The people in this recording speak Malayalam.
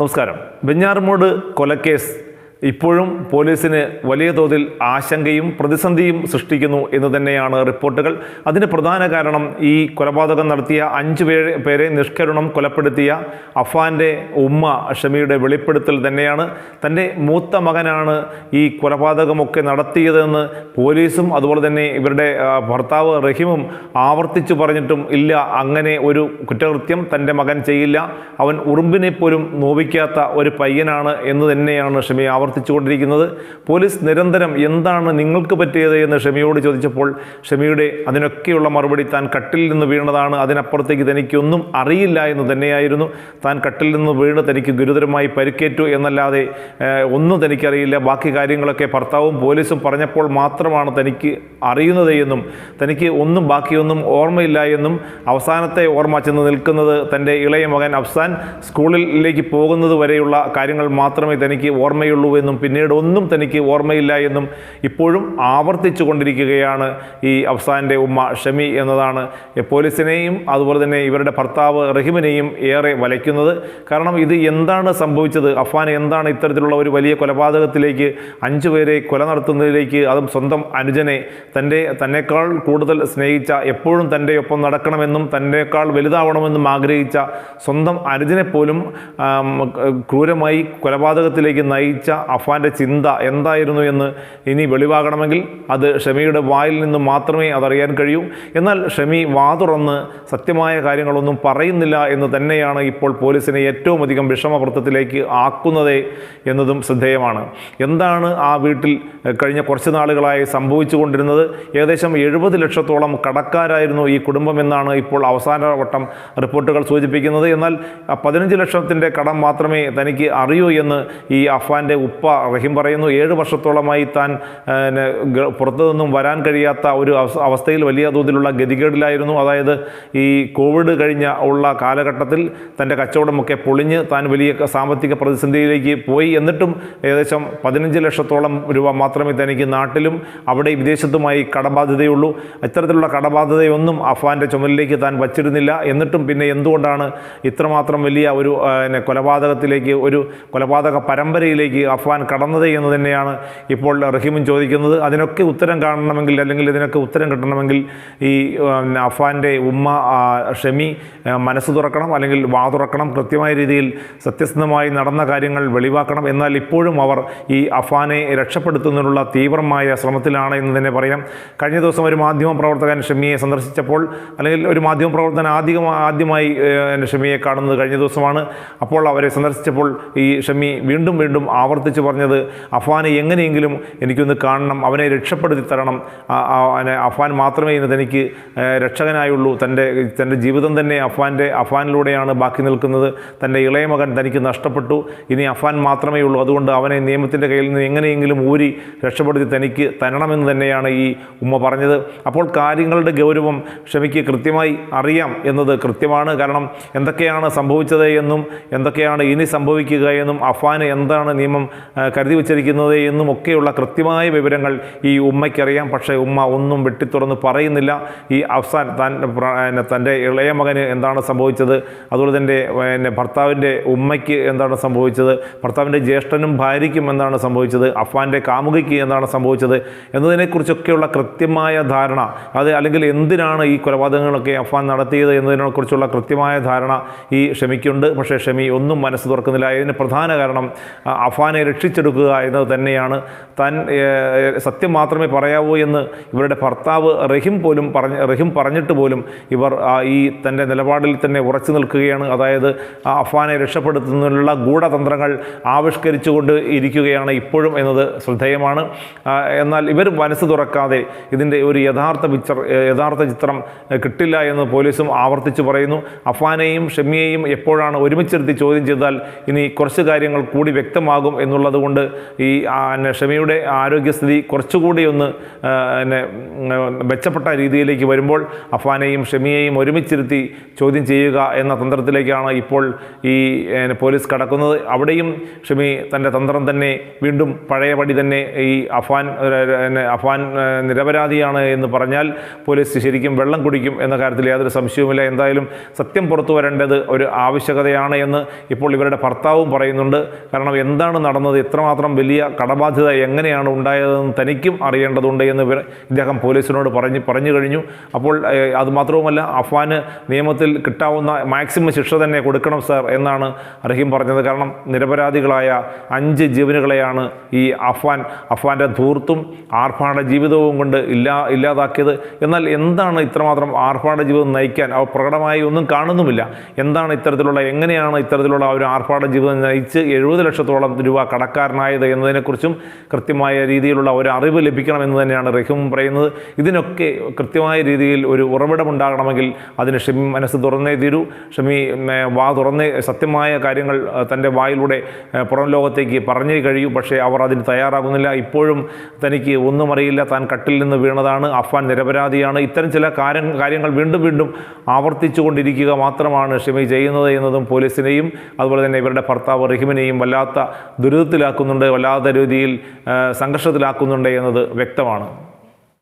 നമസ്കാരം. വെഞ്ഞാറമൂട് കൊലക്കേസ് ഇപ്പോഴും പോലീസിന് വലിയ തോതിൽ ആശങ്കയും പ്രതിസന്ധിയും സൃഷ്ടിക്കുന്നു എന്ന് തന്നെയാണ് റിപ്പോർട്ടുകൾ. അതിന് പ്രധാന കാരണം ഈ കൊലപാതകം നടത്തിയ 5 പേരെ നിഷ്കരുണം കൊലപ്പെടുത്തിയ അഫാൻ്റെ ഉമ്മ ഷമിയുടെ വെളിപ്പെടുത്തൽ തന്നെയാണ്. തൻ്റെ മൂത്ത മകനാണ് ഈ കൊലപാതകമൊക്കെ നടത്തിയതെന്ന് പോലീസും അതുപോലെ തന്നെ ഇവരുടെ ഭർത്താവ് റഹീമും ആവർത്തിച്ചു പറഞ്ഞിട്ടും ഇല്ല, അങ്ങനെ ഒരു കുറ്റകൃത്യം തൻ്റെ മകൻ ചെയ്യില്ല, അവൻ ഉറുമ്പിനെ പോലും നോവിക്കാത്ത ഒരു പയ്യനാണ് എന്ന് തന്നെയാണ് ഷമി ആവർത്തിച്ചുകൊണ്ടിരിക്കുന്നത്. പോലീസ് നിരന്തരം എന്താണ് നിങ്ങൾക്ക് പറ്റിയത് എന്ന് ഷമിയോട് ചോദിച്ചപ്പോൾ ഷമിയുടെ അതിനൊക്കെയുള്ള മറുപടി താൻ കട്ടിൽ നിന്ന് വീണതാണ്, അതിനപ്പുറത്തേക്ക് തനിക്കൊന്നും അറിയില്ല എന്ന് തന്നെയായിരുന്നു. താൻ കട്ടിൽ നിന്ന് വീണ് തനിക്ക് ഗുരുതരമായി പരിക്കേറ്റു എന്നല്ലാതെ ഒന്നും തനിക്കറിയില്ല, ബാക്കി കാര്യങ്ങളൊക്കെ ഭർത്താവും പോലീസും പറഞ്ഞപ്പോൾ മാത്രമാണ് തനിക്ക് അറിയുന്നത് എന്നും തനിക്ക് ബാക്കിയൊന്നും ഓർമ്മയില്ല എന്നും അവസാനത്തെ ഓർമ്മ ചെന്ന് നിൽക്കുന്നത് തൻ്റെ ഇളയ മകൻ അഫ്സാൻ സ്കൂളിലേക്ക് പോകുന്നത് വരെയുള്ള കാര്യങ്ങൾ മാത്രമേ തനിക്ക് ഓർമ്മയുള്ളൂ എന്നും പിന്നീട് ഒന്നും തനിക്ക് ഓർമ്മയില്ല എന്നും ഇപ്പോഴും ആവർത്തിച്ചു കൊണ്ടിരിക്കുകയാണ് ഈ അഫ്സാൻ്റെ ഉമ്മ ഷമി എന്നതാണ് പോലീസിനെയും അതുപോലെ തന്നെ ഇവരുടെ ഭർത്താവ് റഹീമിനെയും ഏറെ വലയ്ക്കുന്നത്. കാരണം ഇത് എന്താണ് സംഭവിച്ചത്, അഫ്സാൻ എന്താണ് ഇത്തരത്തിലുള്ള ഒരു വലിയ കൊലപാതകത്തിലേക്ക് 5 പേരെ കൊല നടത്തുന്നതിലേക്ക്, അതും സ്വന്തം അനുജനെ തന്നെക്കാൾ കൂടുതൽ സ്നേഹിച്ച, എപ്പോഴും തൻ്റെ ഒപ്പം നടക്കണമെന്നും തന്നെക്കാൾ വലുതാവണമെന്നും ആഗ്രഹിച്ച സ്വന്തം അനുജനെ പോലും ക്രൂരമായി കൊലപാതകത്തിലേക്ക് നയിച്ച അഫാൻ്റെ ചിന്ത എന്തായിരുന്നു എന്ന് ഇനി വെളിവാകണമെങ്കിൽ അത് ഷമിയുടെ വായിൽ നിന്ന് മാത്രമേ അതറിയാൻ കഴിയൂ. എന്നാൽ ഷമി വാതുറന്ന് സത്യമായ കാര്യങ്ങളൊന്നും പറയുന്നില്ല എന്ന് തന്നെയാണ് ഇപ്പോൾ പോലീസിനെ ഏറ്റവും അധികം വിഷമവൃത്തത്തിലേക്ക് ആക്കുന്നത് എന്നതും ശ്രദ്ധേയമാണ്. എന്താണ് ആ വീട്ടിൽ കഴിഞ്ഞ കുറച്ച് നാളുകളായി സംഭവിച്ചു കൊണ്ടിരുന്നത്? ഏകദേശം 70 ലക്ഷത്തോളം കടക്കാരായിരുന്നു ഈ കുടുംബം എന്നാണ് ഇപ്പോൾ അവസാന വട്ടം റിപ്പോർട്ടുകൾ സൂചിപ്പിക്കുന്നത്. എന്നാൽ 15 ലക്ഷത്തിൻ്റെ കടം മാത്രമേ തനിക്ക് അറിയൂ എന്ന് ഈ അഫാൻ്റെ ഉപ്പ റഹീം പറയുന്നു. 7 വർഷത്തോളമായി താൻ പുറത്തു നിന്നും വരാൻ കഴിയാത്ത ഒരു അവസ്ഥയിൽ വലിയ തോതിലുള്ള ഗതികേടിലായിരുന്നു. അതായത് ഈ കോവിഡ് കഴിഞ്ഞ ഉള്ള കാലഘട്ടത്തിൽ തൻ്റെ കച്ചവടമൊക്കെ പൊളിഞ്ഞ് താൻ വലിയ സാമ്പത്തിക പ്രതിസന്ധിയിലേക്ക് പോയി. എന്നിട്ടും ഏകദേശം 15 ലക്ഷത്തോളം രൂപ മാത്രമേ തനിക്ക് നാട്ടിലും അവിടെ വിദേശത്തുമായി കടബാധ്യതയുള്ളൂ. ഇത്തരത്തിലുള്ള കടബാധ്യതയൊന്നും അഫാൻ്റെ ചുമലിലേക്ക് താൻ വച്ചിരുന്നില്ല. എന്നിട്ടും പിന്നെ എന്തുകൊണ്ടാണ് ഇത്രമാത്രം വലിയ ഒരു കൊലപാതകത്തിലേക്ക്, ഒരു കൊലപാതക പരമ്പരയിലേക്ക് അഫാൻ കടന്നത് എന്ന് തന്നെയാണ് ഇപ്പോൾ റഹീമും ചോദിക്കുന്നത്. അതിനൊക്കെ ഉത്തരം കാണണമെങ്കിൽ, അല്ലെങ്കിൽ ഇതിനൊക്കെ ഉത്തരം കിട്ടണമെങ്കിൽ ഈ അഫാൻ്റെ ഉമ്മ ഷമി മനസ്സ് തുറക്കണം, അല്ലെങ്കിൽ വാ തുറക്കണം, കൃത്യമായ രീതിയിൽ സത്യസന്ധമായി നടന്ന കാര്യങ്ങൾ വെളിവാക്കണം. എന്നാൽ ഇപ്പോഴും അവർ ഈ അഫാനെ രക്ഷപ്പെടുത്തുന്നതിനുള്ള തീവ്രമായ ശ്രമത്തിലാണ് എന്ന് തന്നെ പറയാം. കഴിഞ്ഞ ദിവസം ഒരു മാധ്യമപ്രവർത്തകൻ ഷമിയെ സന്ദർശിച്ചപ്പോൾ, അല്ലെങ്കിൽ ഒരു മാധ്യമപ്രവർത്തകൻ ആദ്യമായി ഷമിയെ കാണുന്നത് കഴിഞ്ഞ ദിവസമാണ്. അപ്പോൾ അവരെ സന്ദർശിച്ചപ്പോൾ ഈ ഷമി വീണ്ടും ആവർത്തിച്ച് പറഞ്ഞത്, അഫാനെ എങ്ങനെയെങ്കിലും എനിക്കൊന്ന് കാണണം, അവനെ രക്ഷപ്പെടുത്തി തരണം, അഫാൻ മാത്രമേ ഇന്ന് തനിക്ക് രക്ഷകനായുള്ളൂ, തൻ്റെ ജീവിതം തന്നെ അഫാനിലൂടെയാണ് ബാക്കി നിൽക്കുന്നത്, തൻ്റെ ഇളയ മകൻ തനിക്ക് നഷ്ടപ്പെട്ടു, ഇനി അഫാൻ മാത്രമേ ഉള്ളൂ, അതുകൊണ്ട് അവനെ നിയമത്തിൻ്റെ കയ്യിൽ നിന്ന് എങ്ങനെയെങ്കിലും ഊരി രക്ഷപ്പെടുത്തി തനിക്ക് തരണമെന്ന് തന്നെയാണ് ഈ ഉമ്മ പറഞ്ഞത്. അപ്പോൾ കാര്യങ്ങളുടെ ഗൗരവം ഷമിക്ക് കൃത്യമായി അറിയാം എന്നത് കൃത്യമാണ്. കാരണം എന്തൊക്കെയാണ് സംഭവിച്ചത് എന്നും എന്തൊക്കെയാണ് ഇനി സംഭവിക്കുക എന്നും അഫാന് എന്താണ് നിയമം കരുതി വച്ചിരിക്കുന്നത് എന്നും ഒക്കെയുള്ള കൃത്യമായ വിവരങ്ങൾ ഈ ഉമ്മയ്ക്കറിയാം. പക്ഷേ ഉമ്മ ഒന്നും വെട്ടിത്തുറന്ന് പറയുന്നില്ല. ഈ അഫ്സാൻ തൻ്റെ ഇളയ മകന് എന്താണ് സംഭവിച്ചത്, അതുപോലെ തന്നെ ഭർത്താവിൻ്റെ ഉമ്മയ്ക്ക് എന്താണ് സംഭവിച്ചത്, ഭർത്താവിൻ്റെ ജ്യേഷ്ഠനും ഭാര്യയ്ക്കും എന്താണ് സംഭവിച്ചത്, അഫാൻ്റെ കാമുകിക്ക് എന്താണ് സംഭവിച്ചത് എന്നതിനെക്കുറിച്ചൊക്കെയുള്ള കൃത്യമായ ധാരണ, അല്ലെങ്കിൽ എന്തിനാണ് ഈ കൊലപാതകങ്ങളൊക്കെ അഫാൻ നടത്തിയത് എന്നതിനെക്കുറിച്ചുള്ള കൃത്യമായ ധാരണ ഈ ഷമിക്കുണ്ട്. പക്ഷേ ഷമി ഒന്നും മനസ്സ് തുറക്കുന്നില്ല. ഇതിന് പ്രധാന കാരണം അഫാനെ രക്ഷിച്ചെടുക്കുക എന്നത് തന്നെയാണ്. താൻ സത്യം മാത്രമേ പറയാവൂ എന്ന് ഇവരുടെ ഭർത്താവ് റഹീം പറഞ്ഞിട്ട് പോലും ഇവർ ഈ തൻ്റെ നിലപാടിൽ തന്നെ ഉറച്ചു നിൽക്കുകയാണ്. അതായത് അഫാനെ രക്ഷപ്പെടുത്തുന്നതിനുള്ള ഗൂഢതന്ത്രങ്ങൾ ആവിഷ്കരിച്ചുകൊണ്ട് ഇരിക്കുകയാണ് ഇപ്പോഴും എന്നത് ശ്രദ്ധേയമാണ്. എന്നാൽ ഇവർ മനസ്സ് തുറക്കാതെ ഇതിൻ്റെ ഒരു യഥാർത്ഥ ചിത്രം കിട്ടില്ല എന്ന് പോലീസും ആവർത്തിച്ച് പറയുന്നു. അഫാനെയും ഷമിയെയും എപ്പോഴാണ് ഒരുമിച്ചിരുത്തി ചോദ്യം ചെയ്താൽ ഇനി കുറച്ച് കാര്യങ്ങൾ കൂടി വ്യക്തമാകും എന്നുള്ള എന്നുള്ളത് കൊണ്ട് ഈ ഷമിയുടെ ആരോഗ്യസ്ഥിതി കുറച്ചുകൂടി ഒന്ന് മെച്ചപ്പെട്ട രീതിയിലേക്ക് വരുമ്പോൾ അഫാനെയും ഷമിയെയും ഒരുമിച്ചിരുത്തി ചോദ്യം ചെയ്യുക എന്ന തന്ത്രത്തിലേക്കാണ് ഇപ്പോൾ ഈ പോലീസ് കടക്കുന്നത്. അവിടെയും ഷമി തൻ്റെ തന്ത്രം തന്നെ വീണ്ടും പഴയപടി തന്നെ ഈ അഫാൻ നിരപരാധിയാണ് എന്ന് പറഞ്ഞാൽ പോലീസ് ശരിക്കും വെള്ളം കുടിക്കും എന്ന കാര്യത്തിൽ യാതൊരു സംശയവുമില്ല. എന്തായാലും സത്യം പുറത്തു വരേണ്ടത് ഒരു ആവശ്യകതയാണ് എന്ന് ഇപ്പോൾ ഇവരുടെ ഭർത്താവും പറയുന്നുണ്ട്. കാരണം എന്താണ് നടന്നത്, എത്രമാത്രം വലിയ കടബാധ്യത എങ്ങനെയാണ് ഉണ്ടായതെന്ന് തനിക്കും അറിയേണ്ടതുണ്ട് എന്ന് ഇദ്ദേഹം പോലീസിനോട് പറഞ്ഞു കഴിഞ്ഞു. അപ്പോൾ അതുമാത്രവുമല്ല, അഫാന് നിയമത്തിൽ കിട്ടാവുന്ന മാക്സിമം ശിക്ഷ തന്നെ കൊടുക്കണം സർ എന്നാണ് റഹീം പറഞ്ഞത്. കാരണം നിരപരാധികളായ 5 ജീവനുകളെയാണ് ഈ അഫാൻ്റെ ധൂർത്തും ആർഭാട ജീവിതവും കൊണ്ട് ഇല്ലാതാക്കിയത്. എന്നാൽ എന്താണ് ഇത്രമാത്രം ആർഭാട ജീവിതം നയിക്കാൻ അവർ പ്രകടമായി ഒന്നും കാണുന്നുമില്ല. എന്താണ് എങ്ങനെയാണ് ഇത്തരത്തിലുള്ള ഒരു ആർഭാട ജീവിതം നയിച്ച് 70 ലക്ഷത്തോളം രൂപ കടക്കാരനായത് എന്നതിനെക്കുറിച്ചും കൃത്യമായ രീതിയിലുള്ള ഒരു അറിവ് ലഭിക്കണമെന്ന് തന്നെയാണ് റഹീം പറയുന്നത്. ഇതിനൊക്കെ കൃത്യമായ രീതിയിൽ ഒരു ഉറവിടമുണ്ടാകണമെങ്കിൽ അതിന് ഷമി മനസ്സ് തുറന്നേ തീരൂ. ഷമി വാ തുറന്നേ സത്യമായ കാര്യങ്ങൾ തൻ്റെ വായിലൂടെ പുറം ലോകത്തേക്ക് പറഞ്ഞേ കഴിയൂ. പക്ഷേ അവർ അതിന് തയ്യാറാകുന്നില്ല. ഇപ്പോഴും തനിക്ക് ഒന്നും അറിയില്ല, താൻ കട്ടിൽ നിന്ന് വീണതാണ്, അഫാൻ നിരപരാധിയാണ്, ഇത്തരം ചില കാര്യങ്ങൾ വീണ്ടും വീണ്ടും ആവർത്തിച്ചു കൊണ്ടിരിക്കുക മാത്രമാണ് ഷമി ചെയ്യുന്നത് എന്നതും പോലീസിനെയും അതുപോലെ തന്നെ ഇവരുടെ ഭർത്താവ് റഹീമിനെയും വല്ലാത്ത ദുരിതത്തിലാക്കുന്നുണ്ട്, വല്ലാത്ത രീതിയിൽ സംഘർഷത്തിലാക്കുന്നുണ്ട് എന്നത് വ്യക്തമാണ്.